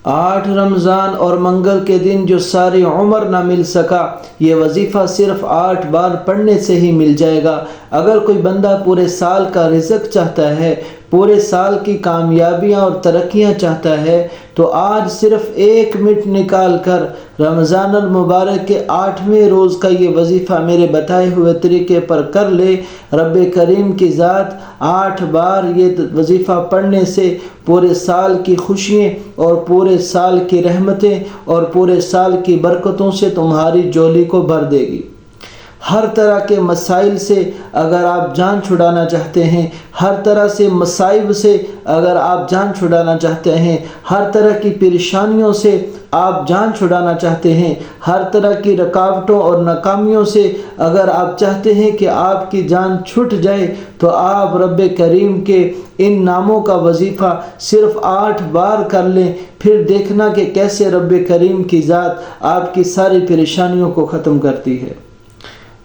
8 رمضان اور منگل کے دن جو ساری عمر نہ مل سکا، یہ وظیفہ صرف 8 بار پڑھنے سے ہی مل جائے گا۔ اگر کوئی بندہ پورے سال کا رزق چاہتا ہے، پورے سال کی کامیابیاں اور ترقیاں چاہتا ہے، تو آج صرف 1 منٹ نکال کر رمضان المبارک کے 8ویں روز کا یہ وظیفہ میرے بتائے ہوئے طریقے پر کر لے۔ رب کریم کی ذات 8 بار یہ وظیفہ پڑھنے سے پورے سال کی خوشیاں اور پورے سال کی رحمتیں اور پورے سال کی برکتوں سے تمہاری جولی کو بھر دے گی۔ ہر طرح کے مسائل سے اگر آپ جان چھڑانا چاہتے ہیں، ہر طرح سے مصائب سے اگر آپ جان چھڑانا چاہتے ہیں، ہر طرح کی پریشانیوں سے آپ جان چھڑانا چاہتے ہیں، ہر طرح کی رکاوٹوں اور ناکامیوں سے اگر آپ چاہتے ہیں کہ آپ کی جان چھٹ جائے، تو آپ رب کریم کے ان ناموں کا وظیفہ صرف 8 بار کر لیں، پھر دیکھنا کہ کیسے رب کریم کی ذات آپ کی ساری پریشانیوں کو ختم کرتی ہے۔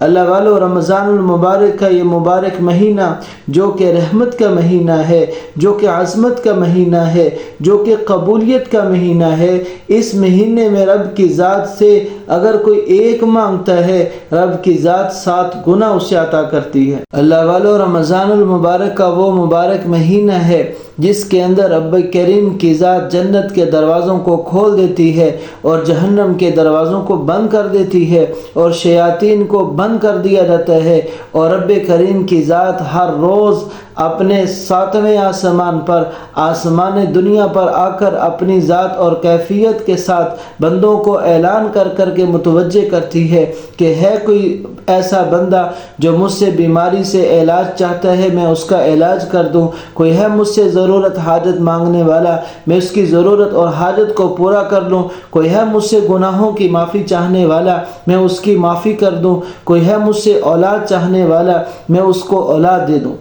اللہ والو، رمضان المبارک کا یہ مبارک مہینہ جو کہ رحمت کا مہینہ ہے، جو کہ عظمت کا مہینہ ہے، جو کہ قبولیت کا مہینہ ہے، اس مہینے میں رب کی ذات سے اگر کوئی 1 مانگتا ہے، رب کی ذات 7 گنا اسے عطا کرتی ہے۔ اللہ والو، رمضان المبارک کا وہ مبارک مہینہ ہے جس کے اندر رب کریم کی ذات جنت کے دروازوں کو کھول دیتی ہے اور جہنم کے دروازوں کو بند کر دیتی ہے اور شیاطین کو بند کر دیا جاتا ہے، اور رب کریم کی ذات ہر روز اپنے 7ویں آسمان پر، آسمان دنیا پر آ کر اپنی ذات اور کیفیت کے ساتھ بندوں کو اعلان کر کر کے متوجہ کرتی ہے کہ ہے کوئی ایسا بندہ جو مجھ سے بیماری سے علاج چاہتا ہے، میں اس کا علاج کر دوں۔ کوئی ہے مجھ سے ضرورت حاجت مانگنے والا، میں اس کی ضرورت اور حاجت کو پورا کر لوں۔ کوئی ہے مجھ سے گناہوں کی معافی چاہنے والا، میں اس کی معافی کر دوں۔ کوئی ہے مجھ سے اولاد چاہنے والا، میں اس کو اولاد دے دوں۔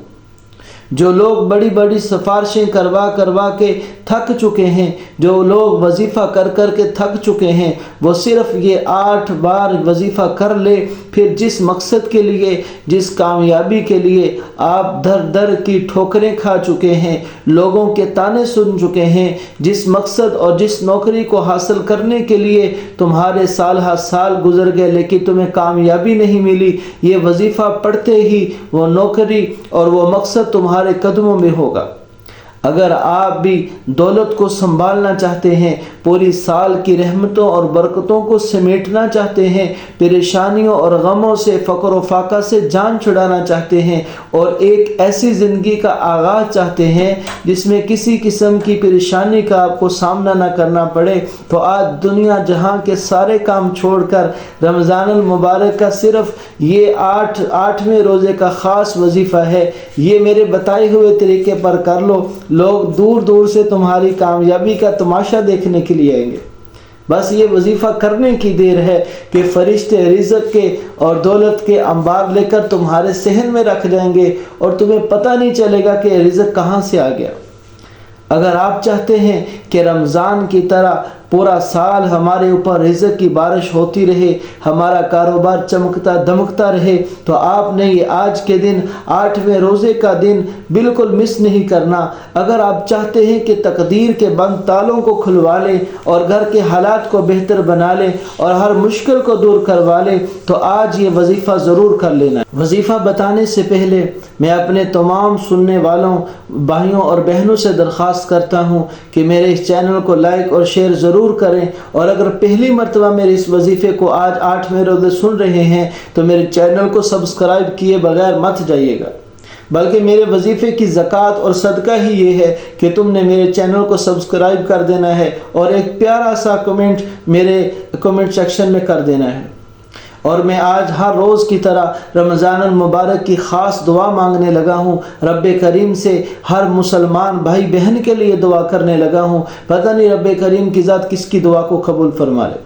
جو لوگ بڑی بڑی سفارشیں کروا کے تھک چکے ہیں، جو لوگ وظیفہ کر کر کے تھک چکے ہیں، وہ صرف یہ 8 بار وظیفہ کر لے، پھر جس مقصد کے لیے، جس کامیابی کے لیے آپ در در کی ٹھوکریں کھا چکے ہیں، لوگوں کے طعنے سن چکے ہیں، جس مقصد اور جس نوکری کو حاصل کرنے کے لیے تمہارے سال ہا سال گزر گئے لیکن تمہیں کامیابی نہیں ملی، یہ وظیفہ پڑھتے ہی وہ نوکری اور وہ مقصد تمہارے قدموں میں ہوگا۔ اگر آپ بھی دولت کو سنبھالنا چاہتے ہیں، پوری سال کی رحمتوں اور برکتوں کو سمیٹنا چاہتے ہیں، پریشانیوں اور غموں سے، فقر و فاقہ سے جان چھڑانا چاہتے ہیں، اور ایک ایسی زندگی کا آغاز چاہتے ہیں جس میں کسی قسم کی پریشانی کا آپ کو سامنا نہ کرنا پڑے، تو آج دنیا جہاں کے سارے کام چھوڑ کر رمضان المبارک کا صرف یہ 8ویں روزے کا خاص وظیفہ ہے، یہ میرے بتائے ہوئے طریقے پر کر لو۔ لوگ دور دور سے تمہاری کامیابی کا تماشا دیکھنے کے لیے آئیں گے۔ بس یہ وظیفہ کرنے کی دیر ہے کہ فرشتے رزق کے اور دولت کے انبار لے کر تمہارے صحن میں رکھ جائیں گے اور تمہیں پتہ نہیں چلے گا کہ رزق کہاں سے آ گیا۔ اگر آپ چاہتے ہیں کہ رمضان کی طرح پورا سال ہمارے اوپر رزق کی بارش ہوتی رہے، ہمارا کاروبار چمکتا دمکتا رہے، تو آپ نے یہ آج کے دن 8ویں روزے کا دن بالکل مس نہیں کرنا۔ اگر آپ چاہتے ہیں کہ تقدیر کے بند تالوں کو کھلوا لیں اور گھر کے حالات کو بہتر بنا لیں اور ہر مشکل کو دور کروا لیں، تو آج یہ وظیفہ ضرور کر لینا ہے۔ وظیفہ بتانے سے پہلے میں اپنے تمام سننے والوں بھائیوں اور بہنوں سے درخواست کرتا ہوں کہ میرے اس چینل کو لائک اور شیئر ضرور کریں، اور اگر پہلی مرتبہ میرے اس وظیفے کو آج 8ویں روزے سن رہے ہیں تو میرے چینل کو سبسکرائب کیے بغیر مت جائیے گا، بلکہ میرے وظیفے کی زکوٰۃ اور صدقہ ہی یہ ہے کہ تم نے میرے چینل کو سبسکرائب کر دینا ہے اور ایک پیارا سا کمنٹ میرے کمنٹ سیکشن میں کر دینا ہے۔ اور میں آج ہر روز کی طرح رمضان المبارک کی خاص دعا مانگنے لگا ہوں، رب کریم سے ہر مسلمان بھائی بہن کے لیے دعا کرنے لگا ہوں، پتہ نہیں رب کریم کی ذات کس کی دعا کو قبول فرما لے۔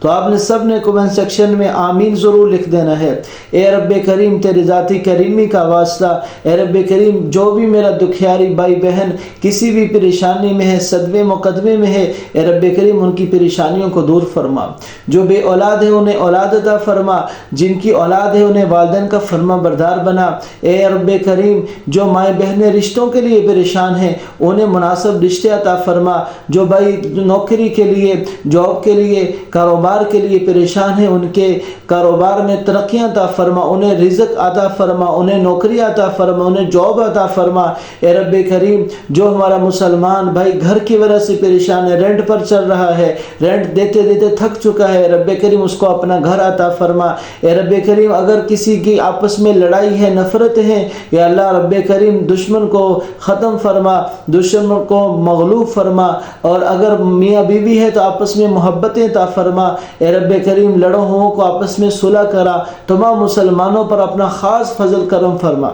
تو آپ نے سب نے کمنٹ سیکشن میں آمین ضرور لکھ دینا ہے۔ اے رب کریم تیری ذاتی کریمی کا واسطہ، اے رب کریم جو بھی میرا دکھیاری بھائی بہن کسی بھی پریشانی میں ہے، صدمے مقدمے میں ہے، اے رب کریم ان کی پریشانیوں کو دور فرما۔ جو بے اولاد ہے انہیں اولاد عطا فرما، جن کی اولاد ہے انہیں والدین کا فرما بردار بنا۔ اے رب کریم جو مائیں بہنیں رشتوں کے لیے پریشان ہیں انہیں مناسب رشتے عطا فرما، جو بھائی نوکری کے لیے، جاب کے لیے، کاروبار کے لیے پریشان ہیں ان کے کاروبار میں ترقیاں عطا فرما، انہیں رزق عطا فرما، انہیں نوکری عطا فرما، انہیں جاب عطا فرما۔ اے رب کریم جو ہمارا مسلمان بھائی گھر کی وجہ سے پریشان ہے، رینٹ پر چل رہا ہے، رینٹ دیتے دیتے تھک چکا ہے، رب کریم اس کو اپنا گھر عطا فرما۔ اے رب کریم اگر کسی کی آپس میں لڑائی ہے، نفرت ہے، یا اللہ رب کریم دشمن کو ختم فرما، دشمن کو مغلوب فرما، اور اگر میاں بیوی ہے تو آپس میں محبتیں عطا فرما۔ اے رب کریم لڑوں ہوں کو آپس میں صلح کرا، تمام مسلمانوں پر اپنا خاص فضل کرم فرما۔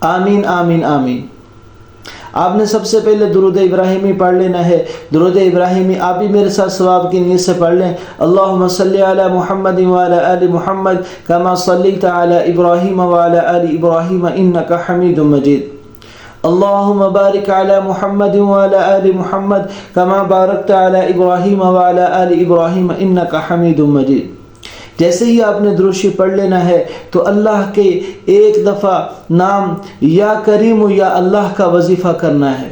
آمین آمین آمین۔ آپ نے سب سے پہلے درود ابراہیمی پڑھ لینا ہے۔ درود ابراہیمی آپ بھی میرے ساتھ ثواب کی نیت سے پڑھ لیں۔ اللہم صلی علی محمد وعلی آل محمد کما صلیت علی ابراہیم وعلی آل ابراہیم انک حمید مجید۔ اللہم بارک علی محمد وعلی آل محمد کما بارکت علی ابراہیم وعلی آل ابراہیم انک حمید مجید۔ جیسے ہی آپ نے درود شریف پڑھ لینا ہے تو اللہ کے ایک دفعہ نام یا کریم یا اللہ کا وظیفہ کرنا ہے۔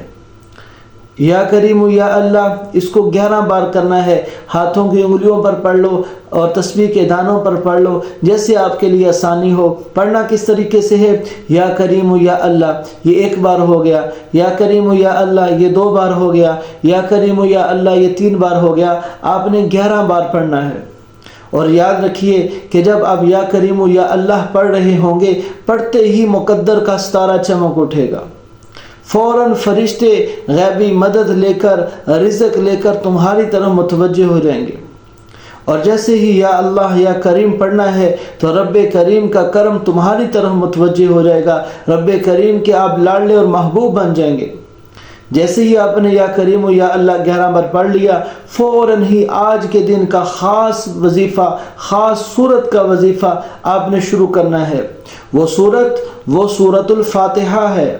یا کریم یا اللہ اس کو 11 بار کرنا ہے۔ ہاتھوں کی انگلیوں پر پڑھ لو اور تسبیح کے دانوں پر پڑھ لو، جیسے آپ کے لیے آسانی ہو۔ پڑھنا کس طریقے سے ہے؟ یا کریم یا اللہ یہ 1 بار ہو گیا، یا کریم یا اللہ یہ 2 بار ہو گیا، یا کریم یا اللہ یہ 3 بار ہو گیا۔ آپ نے 11 بار پڑھنا ہے۔ اور یاد رکھیے کہ جب آپ یا کریم یا اللہ پڑھ رہے ہوں گے، پڑھتے ہی مقدر کا ستارہ چمک اٹھے گا، فوراً فرشتے غیبی مدد لے کر، رزق لے کر تمہاری طرف متوجہ ہو جائیں گے۔ اور جیسے ہی یا اللہ یا کریم پڑھنا ہے تو رب کریم کا کرم تمہاری طرف متوجہ ہو جائے گا، رب کریم کے آپ لاڈلے اور محبوب بن جائیں گے۔ جیسے ہی آپ نے یا کریم یا اللہ 11 بار پڑھ لیا، فوراً ہی آج کے دن کا خاص وظیفہ، خاص سورت کا وظیفہ آپ نے شروع کرنا ہے۔ وہ سورت الفاتحہ ہے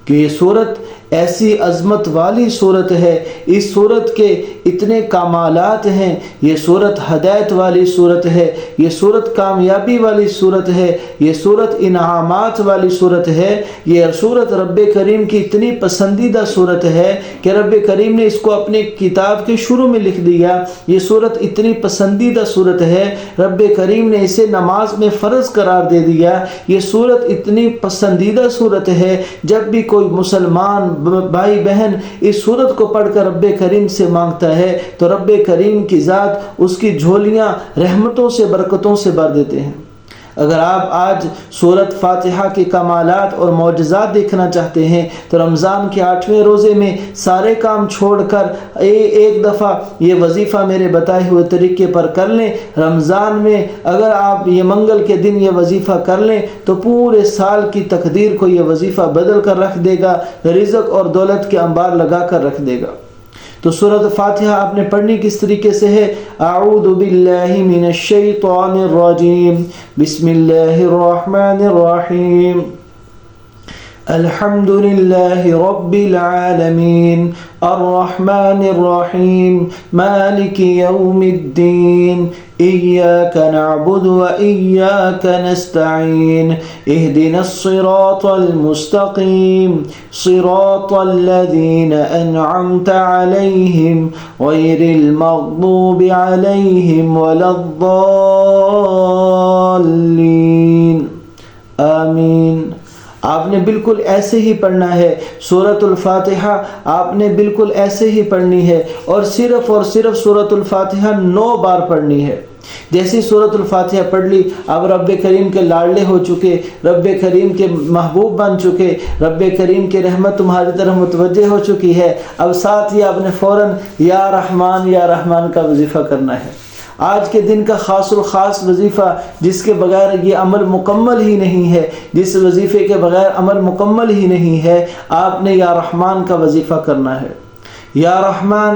کہ یہ سورت ایسی عظمت والی صورت ہے، اس صورت کے اتنے کمالات ہیں، یہ صورت ہدایت والی صورت ہے، یہ صورت کامیابی والی صورت ہے، یہ صورت انعامات والی صورت ہے، یہ صورت رب کریم کی اتنی پسندیدہ صورت ہے کہ رب کریم نے اس کو اپنے کتاب کے شروع میں لکھ دیا۔ یہ صورت اتنی پسندیدہ صورت ہے، رب کریم نے اسے نماز میں فرض قرار دے دیا۔ یہ صورت اتنی پسندیدہ صورت ہے، جب بھی کوئی مسلمان بھائی بہن اس صورت کو پڑھ کر رب کریم سے مانگتا ہے تو رب کریم کی ذات اس کی جھولیاں رحمتوں سے، برکتوں سے بھر دیتے ہیں۔ اگر آپ آج سورت فاتحہ کے کمالات اور معجزات دیکھنا چاہتے ہیں تو رمضان کے 8ویں روزے میں سارے کام چھوڑ کر ایک دفعہ یہ وظیفہ میرے بتائے ہوئے طریقے پر کر لیں۔ رمضان میں اگر آپ یہ منگل کے دن یہ وظیفہ کر لیں تو پورے سال کی تقدیر کو یہ وظیفہ بدل کر رکھ دے گا، رزق اور دولت کے انبار لگا کر رکھ دے گا۔ تو سورۃ فاتحہ آپ نے پڑھنی کس طریقے سے ہے؟ اعوذ باللہ من الشیطان الرجیم، بسم اللہ الرحمن الرحیم، الحمد للہ رب العالمین، الرحمن الرحیم، مالک یوم الدین، إياك نعبد وإياك نستعين، اهدنا الصراط المستقيم، صراط الذين أنعمت عليهم غير المغضوب عليهم ولا الضالين، آمین۔ آپ نے بالکل ایسے ہی پڑھنا ہے۔ سورۃ الفاتحہ آپ نے بالکل ایسے ہی پڑھنی ہے، اور صرف سورۃ الفاتحہ 9 بار پڑھنی ہے۔ جیسی سورۃ الفاتحہ پڑھ لی، اب رب کریم کے لاڈلے ہو چکے، رب کریم کے محبوب بن چکے، رب کریم کی رحمت تمہاری طرف متوجہ ہو چکی ہے۔ اب ساتھ ہی آپ نے فوراً یا رحمان کا وظیفہ کرنا ہے۔ آج کے دن کا خاص الخاص وظیفہ جس کے بغیر یہ عمل مکمل ہی نہیں ہے، جس وظیفے کے بغیر عمل مکمل ہی نہیں ہے، آپ نے یا رحمان کا وظیفہ کرنا ہے۔ یا رحمان